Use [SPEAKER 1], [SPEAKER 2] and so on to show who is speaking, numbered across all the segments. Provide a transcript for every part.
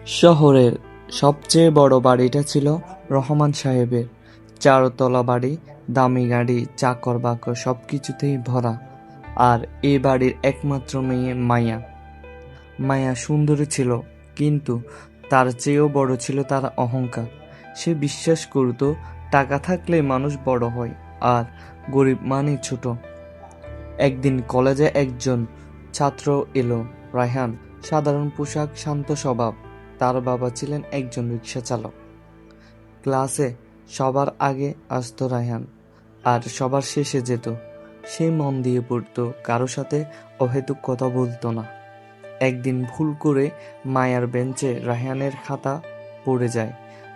[SPEAKER 1] শহরের সবচেয়ে বড় বাড়িটা ছিল রহমান সাহেবের। চারতলা বাড়ি, দামি গাড়ি, চাকর বাকর সবকিছুতেই ভরা। আর এ বাড়ির একমাত্র মেয়ে মায়া। মায়া সুন্দরী ছিল, কিন্তু তার চেয়েও বড় ছিল তার অহংকার। সে বিশ্বাস করত টাকা থাকলে মানুষ বড় হয়, আর গরিব মানে ছোট। একদিন কলেজে একজন ছাত্র এলো, রায়হান। সাধারণ পোশাক, শান্ত স্বভাব। তার বাবা ছিলেন একজন রিকশা চালক। ক্লাসে সবার আগে আসতো রায়হান, আর সবার শেষে যেত। সে মন দিয়ে পড়তো, কারো সাথে অহেতুক কথা বলতো না। একদিন ভুল করে মায়ার বেঞ্চে রায়হানের খাতা পড়ে যায়।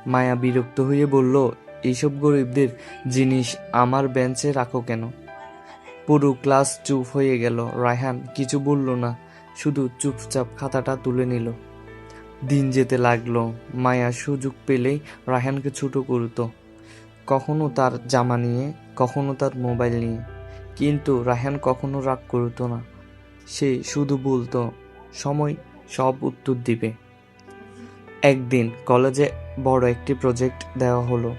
[SPEAKER 1] মায়া বিরক্ত হয়ে বলল, এইসব গরিবদের জিনিস আমার বেঞ্চে রাখো কেন? পুরো ক্লাস চুপ হয়ে গেল। রায়হান কিছু বলল না, শুধু চুপচাপ খাতাটা তুলে নিল। দিন যেতে লাগলো। মায়া সুযোগ পেলেই রায়হানকে ছোট করতো, কখনো তার জামা নিয়ে, কখনো তার মোবাইল নিয়ে। কিন্তু রায়হান কখনো রাগ করতো না। সে শুধু বলতো, সময় সব উত্তর দিবে। একদিন কলেজে বড় একটি প্রজেক্ট দেওয়া হলো।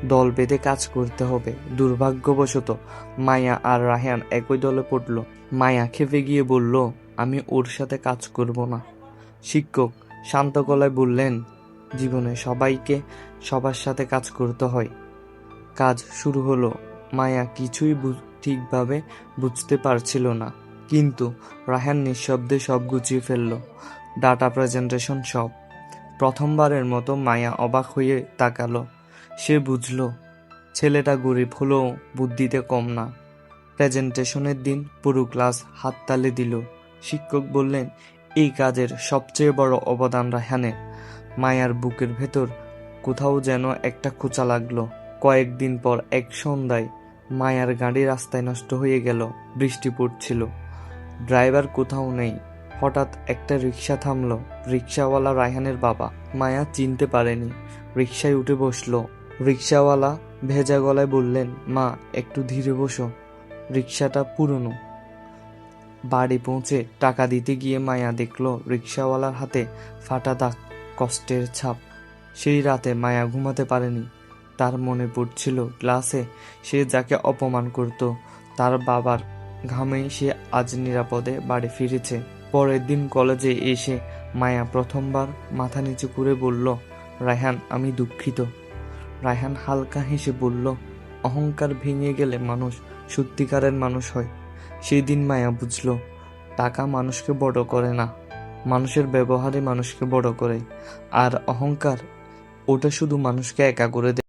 [SPEAKER 1] দল বেঁধে কাজ করতে হবে। দুর্ভাগ্যবশত মায়া আর রায়হান একই দলে পড়ল। মায়া খেপে গিয়ে বলল, আমি ওর সাথে কাজ করব না। শিক্ষক শান্ত গলায় বললেন, জীবনে সবাইকে সবার সাথে কাজ করতে হয়। কাজ শুরু হলো। মায়া কিছুই ঠিকভাবে বুঝতে পারছিল না, কিন্তু রায়হান নিঃশব্দে সব গুছিয়ে ফেলল। ডাটা প্রেজেন্টেশন সব। প্রথমবারের মতো মায়া অবাক হয়ে তাকালো। সে বুঝল, ছেলেটা গরিব হলেও বুদ্ধিতে কম না। প্রেজেন্টেশনের দিন পুরো ক্লাস হাততালি দিল। শিক্ষক বললেন, এই কাজের সবচেয়ে বড় অবদান রায়হানের। মায়ার বুকের ভেতর কোথাও যেন একটা খোঁচা লাগলো। কয়েকদিন পর এক সন্ধ্যায় মায়ার গাড়ি রাস্তায় নষ্ট হয়ে গেল। বৃষ্টি পড়ছিল, ড্রাইভার কোথাও নেই। হঠাৎ একটা রিক্সা থামলো। রিক্সাওয়ালা রায়হানের বাবা। মায়া চিনতে পারেনি, রিক্সায় উঠে বসলো। রিক্সাওয়ালা ভেজা গলায় বললেন, মা একটু ধীরে বসো, রিক্সাটা পুরনো। বাড়ি পৌঁছে টাকা দিতে গিয়ে মায়া দেখলো রিক্সাওয়ালার হাতে ফাটা দাগ, কষ্টের ছাপ। সেই রাতে মায়া ঘুমাতে পারেনি। তার মনে পড়ছিল ক্লাসে সে যাকে অপমান করত, তার বাবার ঘামেই সে আজ নিরাপদে বাড়ি ফিরেছে। পরের দিন কলেজে এসে মায়া প্রথমবার মাথা নিচু করে বলল, রায়হান আমি দুঃখিত। রায়হান হালকা হেসে বলল, অহংকার ভেঙে গেলে মানুষ সত্যিকারের মানুষ হয়। সেই দিন মায়া বুঝল, টাকা মানুষকে বড় করে না, মানুষের ব্যবহারে মানুষকে বড় করে। আর অহংকার, ওটা শুধু মানুষকে একা করে দেয়।